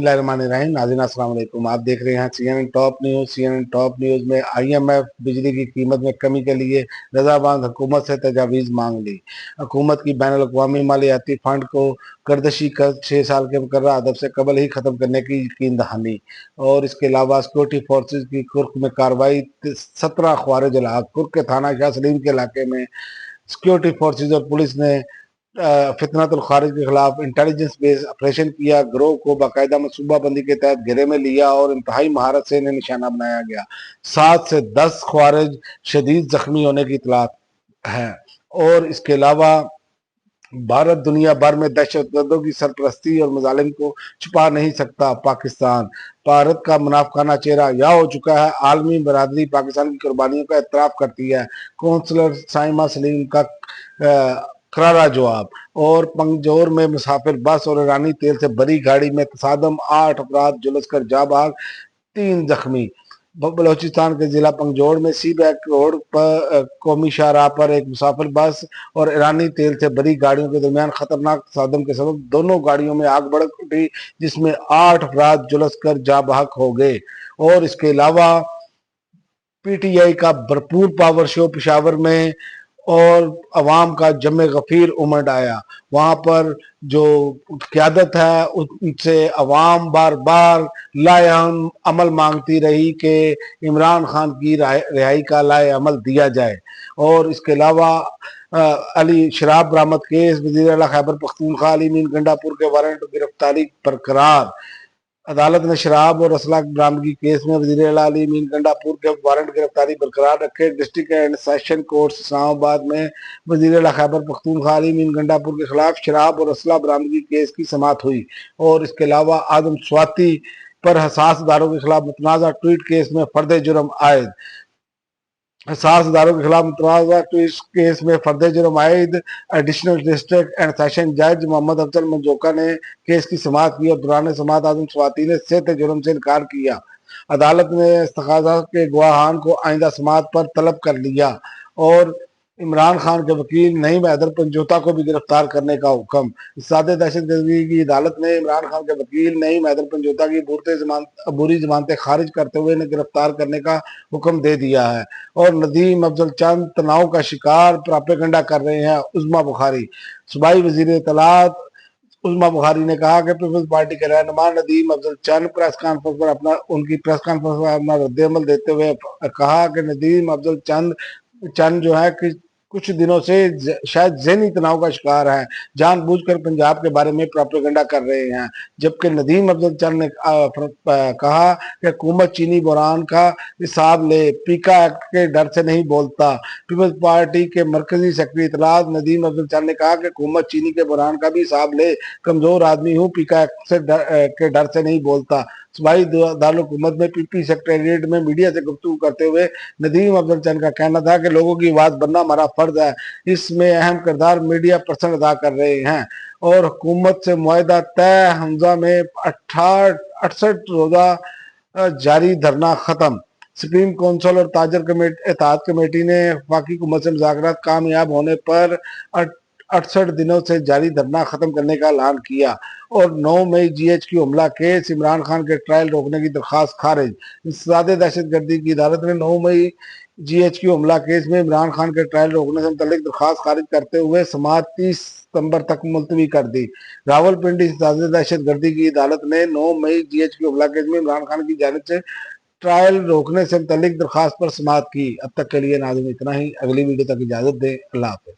बिस्मिल्लाहिर्रहमानिर्रहीम। नाज़रीन अस्सलाम वालेकुम। आप देख रहे हैं CNN top news. CNN top news में IMF बिजली की कीमत में कमी के लिए रजाबांद हुकूमत से तजावीज़ मांग ली। हुकूमत की बैनुल अक़वामी मालियाती फ़ंड को गर्दशी कर्ज 6 साल के मुकर्रर अदब से कबल ही ख़त्म करने की यकीन दहानी और इसके अलावा सिक्योरिटी फोर्सेज की कुर्क में कार्रवाई। 17 ख्वारिज हलाक। कुर्क के थाना शाह सलीम के इलाके में सिक्योरिटी फोर्सेज और पुलिस ने फितनतुल खारिज के खिलाफ इंटेलिजेंस बेस्ड ऑपरेशन किया। गिरोह को बाकायदा मनसूबा बंदी के तहत घेरे में लिया और इंतहाई महारत से इन्हें निशाना बनाया गया। 7 से 10 ख्वारिज शदीद जख्मी होने की इतलात है। और इसके अलावा भारत दुनिया भर में दहशतगर्दों की सरपरस्ती और मजालिम को छुपा नहीं सकता। पाकिस्तान भारत का मुनाफिकाना चेहरा या हो चुका है। आलमी बरादरी पाकिस्तान की कुर्बानियों का एतराफ़ करती है। कौंसलर साइमा सलीम का करारा जवाब। और पंजौर में मुसाफिर बस और ईरानी तेल से भरी गाड़ी में तसादम, 8 अफराद झुलस कर जा भाग, 3 जख्मी। बलोचिस्तान के जिला पंजौर में सी बैक रोड पर कौमी शाहराह पर एक मुसाफिर बस और ईरानी तेल से भरी गाड़ियों के दरमियान खतरनाक तसादम के सबब दोनों गाड़ियों में आग भड़क उठी, जिसमें 8 अफराद झुलस कर जा बहक हो गए। और इसके अलावा PTI का भरपूर पावर शो पेशावर में और अवाम का जमे गफीर उमड़ आया। वहाँ पर जो क़यादत है उनसे अवाम बार बार लाएहम अमल मांगती रही कि इमरान खान की रिहाई का लाए अमल दिया जाए। और इसके अलावा अली शराब बरामद केस, वज़ीर आला खैबर पख्तूनख्वा अली मीन गंडापुर के वारंट गिरफ्तारी बरकरार। अदालत ने शराब और असला बरामदगी केस में वज़ीर आला अली मीन गंडापुर के वारंट गिरफ्तारी बरकरार रखे। District and session court Islamabad में वज़ीर आला खैबर पख्तूनख्वा अली मीन गंडापुर के खिलाफ शराब और असला बरामदगी केस की समाअत हुई। और इसके अलावा आदम स्वाति पर हसास इदारों के खिलाफ मुतनाज़ा ट्वीट केस में फर्द जुर्म आयद। हसास इदारों के खिलाफ मुतनाज़ा ट्वीट केस में फर्द जुर्म आयद एडिशनल डिस्ट्रिक्ट एंड सेशन जज मोहम्मद अफजल मंजोका ने केस की समाअत की और दौरान समाअत आदम स्वाति ने सेहत जुर्म से इनकार किया। अदालत ने इस्तग़ासा के गवाहान को आइंदा समाअत पर तलब कर लिया। और इमरान खान के वकील नईम हैदर पंजोता को भी गिरफ्तार करने का हुक्म। सादे दहशतगर्दी की अदालत ने इमरान खान के वकील नईम हैदर पंजोता की अबूरी जमानतें खारिज करते हुए इन्हें गिरफ्तार करने का हुक्म दे दिया है। और नदीम अफजल चंद तनाव का शिकार प्रोपेगेंडा कर रहे हैं। उज़्मा बुखारी सूबाई वज़ीर इत्तलात उज़्मा बुखारी ने कहा कि पीपल्स पार्टी के रहनुमा नदीम अफजल चंद प्रेस कॉन्फ्रेंस पर अपना रद्द-ए-अमल देते हुए कहा कि नदीम अफजल चंद जो है कि कुछ दिनों से शायद ज़हनी तनाव का शिकार है, जानबूझकर पंजाब के बारे में प्रोपेगेंडा कर रहे हैं। जबकि नदीम अफजल चंद ने कहा कि हुकूमत चीनी बहरान का हिसाब ले, पीका एक्ट के डर से नहीं बोलता। पीपल्स पार्टी के मरकजी सेक्रेटरी इत्तलात नदीम अफजल चंद ने कहा कि हुकूमत चीनी के बहरान का भी हिसाब ले, कमजोर आदमी हूँ, पीका एक्ट के डर से नहीं बोलता। सूबाई दारुल-हुकूमत में PP सेक्रेटेरिएट में मीडिया से गुफ्तगू करते हुए नदीम अफजल चंद का कहना था कि लोगों की आवाज़ बनना हमारा फर्ज है, इसमें अहम किरदार मीडिया पर्सन अदा कर रहे हैं। और हुकूमत से मुआहदा तय, हमजा में 68 रोज़ा जारी धरना खत्म। सुप्रीम कौंसिल और ताजर इत्तेहाद कमेटी ने वफाकी हुकूमत से मुज़ाकरात कामयाब होने पर 68 दिनों से जारी धरना खत्म करने का ऐलान किया। और 9 मई GHQ हमला केस, इमरान खान के ट्रायल रोकने की दरख्वास्त खारिज। सादे दहशतगर्दी की अदालत ने 9 मई GHQ हमला केस में इमरान खान के ट्रायल रोकने से मुतल्लिक दरख्वास्त खारिज करते हुए समाअत 30 सितंबर तक मुलतवी कर दी। रावलपिंडी सादे दहशतगर्दी की अदालत ने 9 मई GHQ हमला केस में इमरान खान की जानिब से ट्रायल रोकने से मुतल्लिक दरख्वास्त पर समाअत की। अब तक के लिए नाज़रीन इतना ही। अगली वीडियो तक इजाज़त दें। अल्लाह हाफ़िज़।